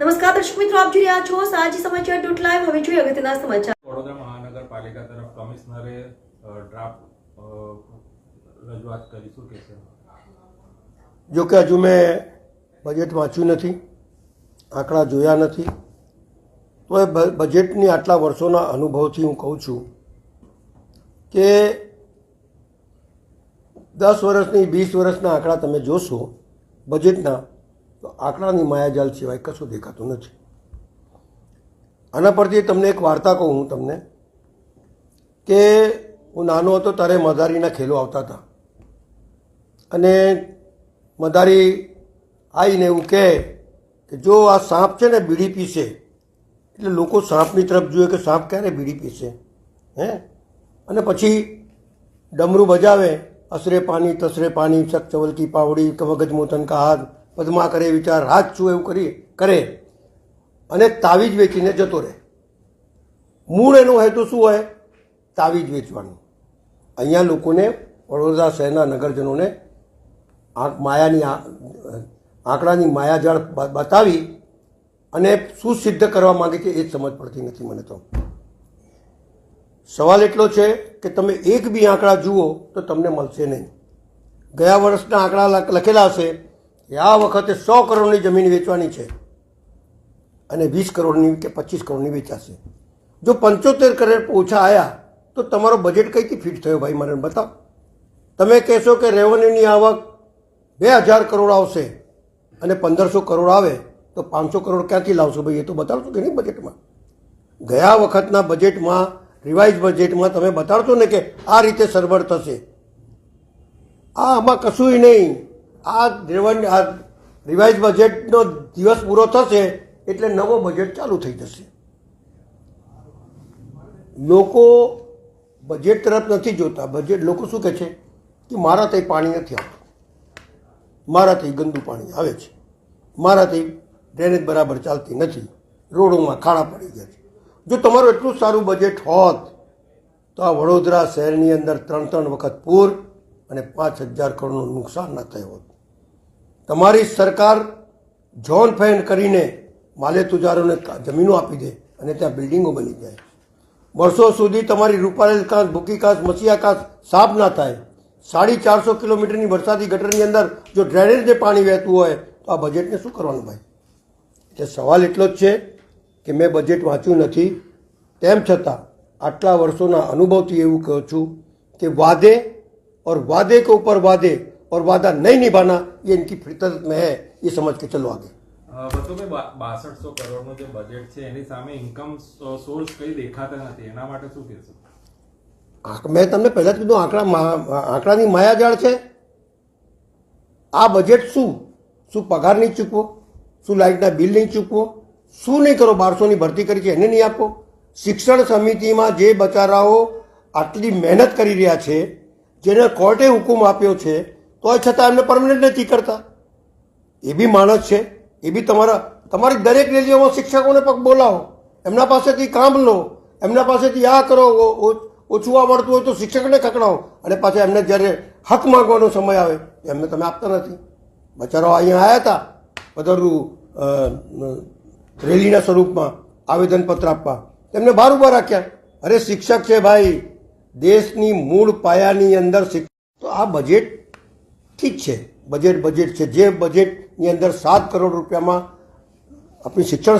નમસ્કાર દર્શક મિત્રો, આપ જોઈ રહ્યા છો સાંજે સમાચાર .live। હવે જોઈએ અગત્યના સમાચાર। વડોદરા મહાનગરપાલિકા તરફ કમિશનરે ડ્રાફ્ટ રજૂઆત કરી, શું કહેશે? જો કે હજુ મેં બજેટ વાંચ્યું નથી, આંકડા જોયા નથી, તો એ બજેટની આટલા વર્ષોના અનુભવથી હું કહું છું કે 10 વર્ષની 20 વર્ષના આંકડા તમે જોશો બજેટના, તો આંકડાની માયાજાલ સિવાય કશું દેખાતું નથી। આના પરથી તમને એક વાર્તા કહું હું તમને કે હું નાનો હતો ત્યારે મદારીના ખેલો આવતા હતા અને મદારી આવીને એવું કહે કે જો આ સાપ છે ને બીડી પીશે, એટલે લોકો સાપની તરફ જોઈએ કે સાપ ક્યારે બીડી પીશે, હે? અને પછી ડમરું બજાવે, અસરે પાણી તસરે પાણી, શક ચવલકી પાવડી, કવગજ મોતન કા હાથ, પદ્મા કરે વિચાર, હાથ છું એવું કરે અને તાવીજ વેચીને જતો રહે। મૂળ એનો હેતુ શું હોય? તાવીજ વેચવાનું। અહીંયા લોકોને, વડોદરા શહેરના નગરજનોને આંકડાની માયાજાળ બતાવી અને શું સિદ્ધ કરવા માંગે છે એ જ સમજ પડતી નથી મને તો। સવાલ એટલો છે કે તમે એક બી આંકડા જુઓ તો તમને મળશે નહીં। ગયા વર્ષના આંકડા લખેલા હશે કે આ વખતે 100 કરોડની જમીન વેચવાની છે અને 20 કરોડની કે 25 કરોડની વેચાશે। જો 75 કરોડ ઓછા આવ્યા તો તમારો બજેટ કઈથી ફિટ થયો ભાઈ? મને બતાવો। તમે કહેશો કે રેવન્યુની આવક 2000 કરોડ આવશે અને 1500 કરોડ આવે તો 500 કરોડ ક્યાંથી લાવશો ભાઈ? એ તો બતાડશો કે નહીં બજેટમાં? ગયા વખતના બજેટમાં, રિવાઇઝ બજેટમાં તમે બતાડશો ને કે આ રીતે સરભર થશે। આમાં કશું નહીં। આ રિવાઇઝ બજેટનો દિવસ પૂરો થશે એટલે નવો બજેટ ચાલુ થઈ જશે। લોકો બજેટ તરફ નથી જોતા। બજેટ લોકો શું કહે છે કે મારા ત્યાં પાણી નથી આવતું, મારા ત્યાં ગંદુ પાણી આવે છે, મારા ત્યાં ડ્રેનેજ બરાબર ચાલતી નથી, રોડોમાં ખાડા પડી ગયા છે। જો તમારું એટલું સારું બજેટ હોત તો આ વડોદરા શહેરની અંદર 3 વખત પૂર અને 5000 કરોડનું નુકસાન ન થયું હોત। તમારી સરકાર ઝોન ફેન કરીને માલે તુજારોને જમીનો આપી દે અને ત્યાં બિલ્ડિંગો બની જાય। વર્ષો સુધી તમારી રૂપારેલ કાંસ, ભૂકી કાંસ, મસીયા કાંસ સાફ ના થાય। 450 કિલોમીટરની વરસાદી ગટરની અંદર જો ડ્રેનેજને પાણી વહેતું હોય તો આ બજેટને શું કરવાનું ભાઈ? એટલે સવાલ એટલો જ છે કે મેં બજેટ વાંચ્યું નથી, તેમ છતાં આટલા વર્ષોના અનુભવથી એવું કહું છું કે વાદે के ऊपर वादे और वादा नहीं निभाना ये इनकी फितरत में है। ये समझ के चलो आगे। બસો કે 6200 કરોડનું જે બજેટ છે એની સામે ઇન્કમ સોર્સ કઈ દેખાતા નથી, એના માટે શું કહેશો? મેં તમને પહેલાં જ કીધું, આંકડાની માયાજાળ છે। આ બજેટ શું પગાર નહીં ચૂકવો, શું લાઇટના બિલ નહીં ચૂકવો, શું નહીં કરો? 1200ની ભરતી કરી છે એને નહીં આપો? શિક્ષણ સમિતિમાં જે બચારાઓ આટલી મહેનત કરી રહ્યા છે, જેને કોર્ટે હુકુમ આપ્યો છે, તો છતાં એમને પરમનન્ટ નથી કરતા। એ બી માણસ છે, એ બી તમારી દરેક રેલીઓમાં શિક્ષકોને પગ બોલાવો, એમના પાસેથી કામ લો, એમના પાસેથી આ કરો। ઓછું આવડતું હોય તો શિક્ષકને ખકડાવો અને પાછા એમને જ્યારે હક માંગવાનો સમય આવે એમને તમે આપતા નથી। બચારાઓ અહીંયા આવ્યા હતા બધું રેલીના સ્વરૂપમાં આવેદનપત્ર આપવા, એમને બહાર ઉભા રાખ્યા। અરે શિક્ષક છે ભાઈ, દેશની મૂળ પાયાની અંદર તો આ બજેટ ઠીક છે, બજેટ છે। જે બજેટની અંદર 7 કરોડ રૂપિયામાં આપણી શિક્ષણ